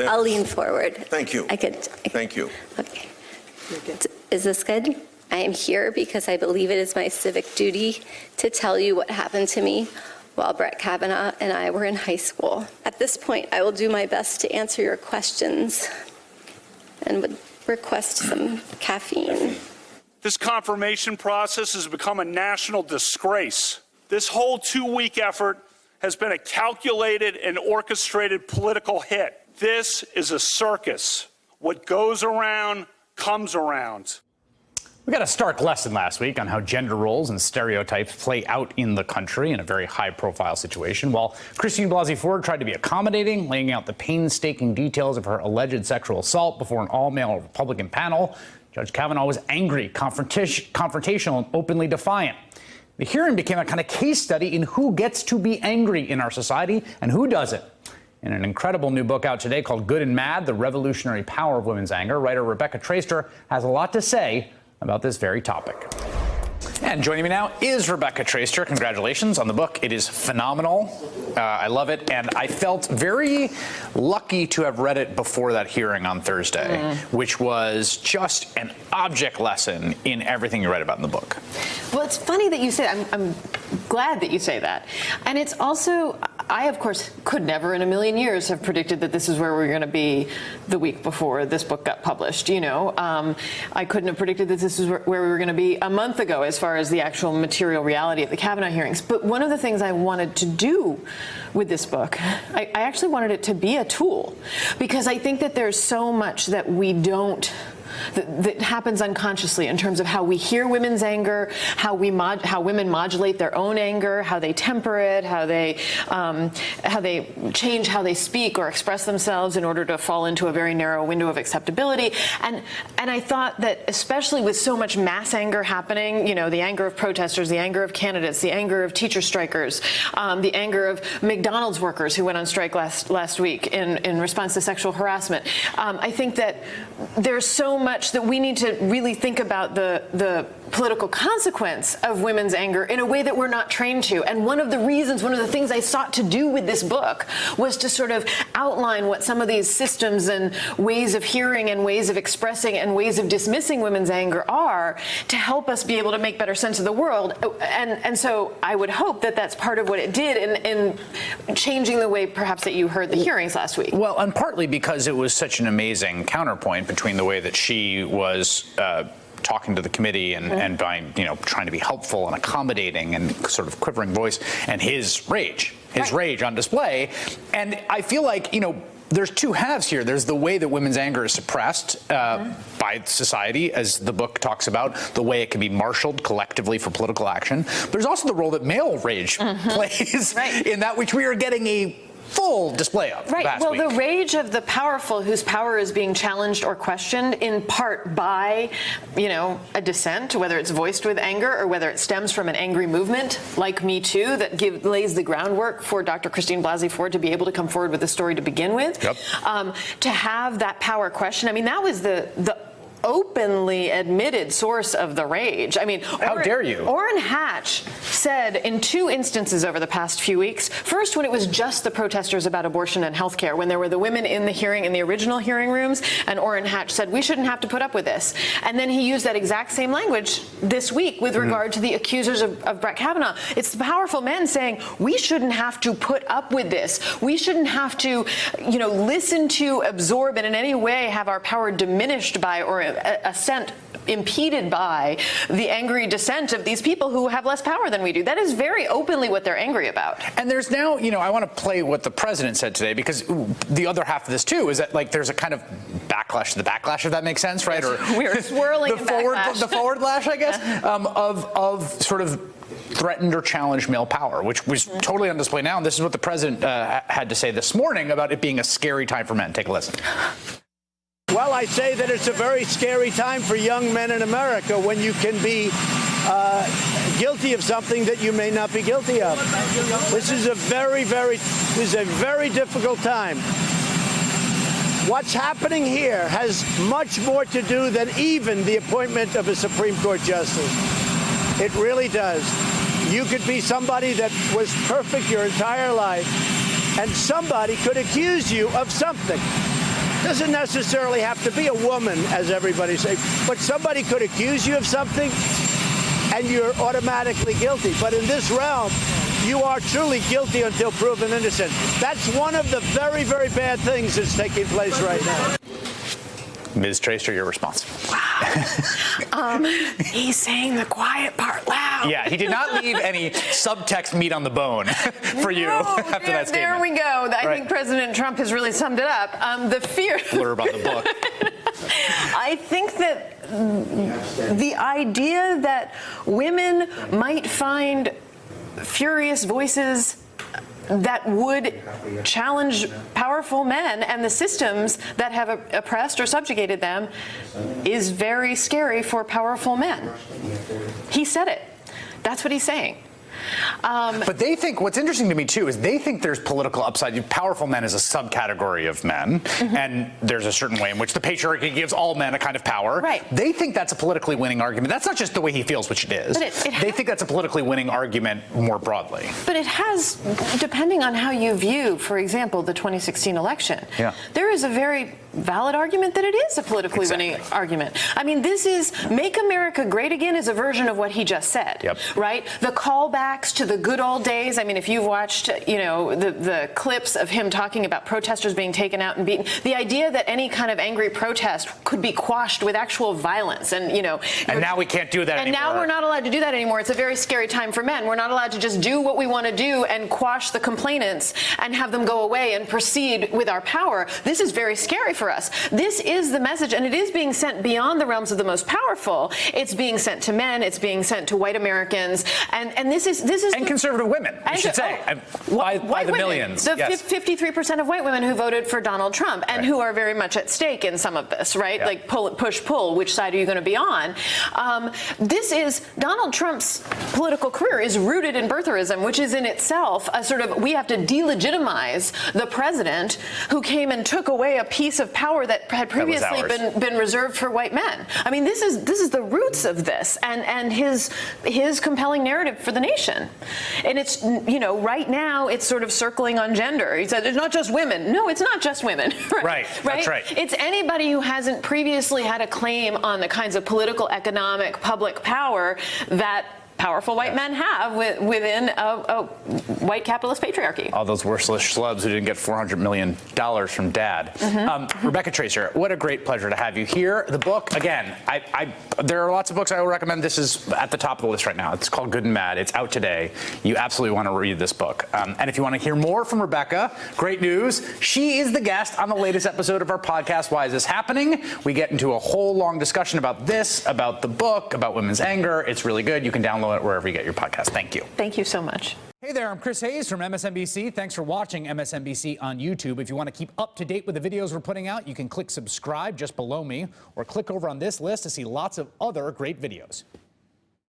I'll lean forward. Thank you. Thank you. Okay. Is this good? I am here because I believe it is my civic duty to tell you what happened to me while Brett Kavanaugh and I were in high school. At this point, I will do my best to answer your questions and would request some caffeine. This confirmation process has become a national disgrace. This whole 2-week effort has been a calculated and orchestrated political hit. This is a circus. What goes around comes around. We got a stark lesson last week on how gender roles and stereotypes play out in the country in a very high-profile situation. While Christine Blasey Ford tried to be accommodating, laying out the painstaking details of her alleged sexual assault before an all-male Republican panel, Judge Kavanaugh was angry, confrontational, and openly defiant. The hearing became a kind of case study in who gets to be angry in our society and who doesn't. In an incredible new book out today called Good and Mad, The Revolutionary Power of Women's Anger, writer Rebecca Traister has a lot to say about this very topic. And joining me now is Rebecca Traister. Congratulations on the book. It is phenomenal. I love it. And I felt very lucky to have read it before that hearing on Thursday, which was just an object lesson in everything you write about in the book. Well, it's funny that you say that. I'm glad that you say that. And it's also, I, of course, could never in a million years have predicted that this is where we were going to be the week before this book got published. You know, I couldn't have predicted that this is where we were going to be a month ago as far as the actual material reality of the Kavanaugh hearings. But one of the things I wanted to do with this book, I actually wanted it to be a tool, because I think that there's so much that we don't, that happens unconsciously in terms of how we hear women's anger, how women modulate their own anger, how they temper it, how they change how they speak or express themselves in order to fall into a very narrow window of acceptability. And I thought that especially with so much mass anger happening, you know, the anger of protesters, the anger of candidates, the anger of teacher strikers, the anger of McDonald's workers who went on strike last week in response to sexual harassment. I think that there's so much that we need to really think about the political consequence of women's anger in a way that we're not trained to. And one of the things I sought to do with this book was to sort of outline what some of these systems and ways of hearing and ways of expressing and ways of dismissing women's anger are, to help us be able to make better sense of the world. And so I would hope that that's part of what it did in changing the way perhaps that you heard the hearings last week. Well, and partly because it was such an amazing counterpoint between the way that she was talking to the committee and by, you know, trying to be helpful and accommodating and sort of quivering voice, and his rage on display. And I feel like, you know, there's two halves here. There's the way that women's anger is suppressed by society, as the book talks about, the way it can be marshaled collectively for political action. But there's also the role that male rage plays in that, which we are getting a full display of last week. The rage of the powerful whose power is being challenged or questioned in part by, you know, a dissent, whether it's voiced with anger or whether it stems from an angry movement like Me Too that lays the groundwork for Dr. Christine Blasey Ford to be able to come forward with the story to begin with. To have that power question, I mean, that was the openly admitted source of the rage. I mean, how dare you? Orrin Hatch said in 2 instances over the past few weeks, first when it was just the protesters about abortion and health care, when there were the women in the hearing, in the original hearing rooms, and Orrin Hatch said, we shouldn't have to put up with this. And then he used that exact same language this week with regard to the accusers of Brett Kavanaugh. It's the powerful men saying, we shouldn't have to put up with this. We shouldn't have to, you know, listen to, absorb, and in any way have our power diminished by or assent impeded by the angry dissent of these people who have less power than we do. That is very openly what they're angry about. And there's now, you know, I want to play what the president said today, because the other half of this too is that, like, there's a kind of backlash to the backlash, if that makes sense, right? Or we're swirling the forward lash, I guess, of sort of threatened or challenged male power, which was totally on display now. And this is what the president had to say this morning about it being a scary time for men. Take a listen. Well, I say that it's a very scary time for young men in America when you can be guilty of something that you may not be guilty of. This is a very difficult time. What's happening here has much more to do than even the appointment of a Supreme Court justice. It really does. You could be somebody that was perfect your entire life, and somebody could accuse you of something. Doesn't necessarily have to be a woman, as everybody's saying, but somebody could accuse you of something and you're automatically guilty. But in this realm, you are truly guilty until proven innocent. That's one of the very, very bad things that's taking place right now. Ms. Tracer, your response. He's saying the quiet part loud. Yeah, he did not leave any subtext meat on the bone for you after that statement. There we go. I think President Trump has really summed it up. The fear. Blurb on the book. I think that the idea that women might find furious voices that would challenge powerful men and the systems that have oppressed or subjugated them is very scary for powerful men. He said it. That's what he's saying. But they think, what's interesting to me too, is they think there's political upside. Powerful men is a subcategory of men, and there's a certain way in which the patriarchy gives all men a kind of power. Right. They think that's a politically winning argument. That's not just the way he feels, which it is. But they think that's a politically winning argument more broadly. But it has, depending on how you view, for example, the 2016 election, there is a very valid argument that it is a politically winning argument. I mean, this is Make America Great Again is a version of what he just said, right? The callbacks to the good old days. I mean, if you've watched, the clips of him talking about protesters being taken out and beaten, the idea that any kind of angry protest could be quashed with actual violence and, And now we can't do that anymore. And now we're not allowed to do that anymore. It's a very scary time for men. We're not allowed to just do what we want to do and quash the complainants and have them go away and proceed with our power. This is very scary for us. This is the message, and it is being sent beyond the realms of the most powerful. It's being sent to men. It's being sent to white Americans, and this is and conservative women. We should say by the millions. The 53% of white women who voted for Donald Trump and who are very much at stake in some of this, right? Like push pull. Which side are you going to be on? This is Donald Trump's political career is rooted in birtherism, which is in itself a sort of we have to delegitimize the president who came and took away a piece of power that had previously been reserved for white men. I mean, this is the roots of this and his compelling narrative for the nation. And it's, right now it's sort of circling on gender. He said it's not just women. No, it's not just women. Right. That's right. It's anybody who hasn't previously had a claim on the kinds of political, economic, public power that powerful white men have within a white capitalist patriarchy. All those worthless schlubs who didn't get $400 million from dad. Rebecca Tracer, what a great pleasure to have you here. The book, again, there are lots of books I will recommend. This is at the top of the list right now. It's called Good and Mad. It's out today. You absolutely want to read this book. And if you want to hear more from Rebecca, great news. She is the guest on the latest episode of our podcast, Why Is This Happening? We get into a whole long discussion about this, about the book, about women's anger. It's really good. You can download it wherever you get your podcast. Thank you. Thank you so much. Hey there, I'm Chris Hayes from MSNBC. Thanks for watching MSNBC on YouTube. If you want to keep up to date with the videos we're putting out, you can click subscribe just below me or click over on this list to see lots of other great videos.